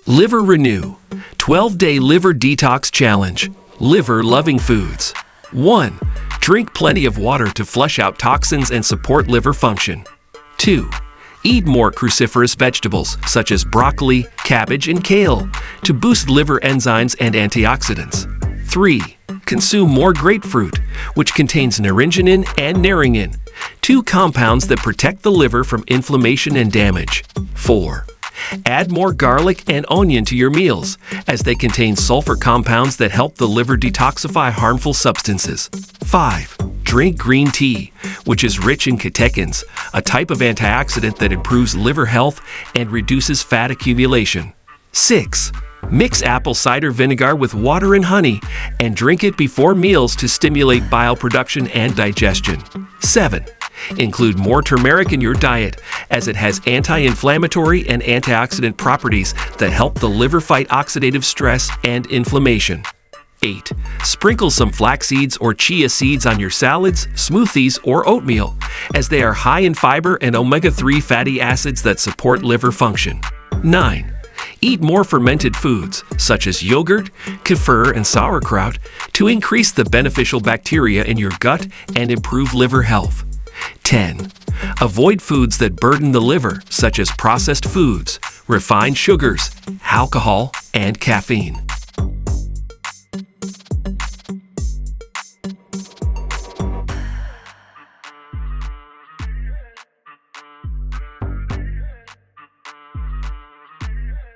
Liver Renew 12-Day Liver Detox Challenge. Liver-loving foods. 1. Drink plenty of water to flush out toxins and support liver function. 2. Eat more cruciferous vegetables such as broccoli, cabbage, and kale to boost liver enzymes and antioxidants. 3. Consume more grapefruit, which contains naringinin and naringin, two compounds that protect the liver from inflammation and damage. 4. Add more garlic and onion to your meals, as they contain sulfur compounds that help the liver detoxify harmful substances. 5. Drink green tea, which is rich in catechins, a type of antioxidant that improves liver health and reduces fat accumulation. 6. Mix apple cider vinegar with water and honey and drink it before meals to stimulate bile production and digestion. 7. Include more turmeric in your diet, as it has anti-inflammatory and antioxidant properties that help the liver fight oxidative stress and inflammation. 8. Sprinkle some flax seeds or chia seeds on your salads, smoothies, or oatmeal, as they are high in fiber and omega-3 fatty acids that support liver function. 9. Eat more fermented foods, such as yogurt, kefir, and sauerkraut, to increase the beneficial bacteria in your gut and improve liver health. 10. Avoid foods that burden the liver, such as processed foods, refined sugars, alcohol, and caffeine.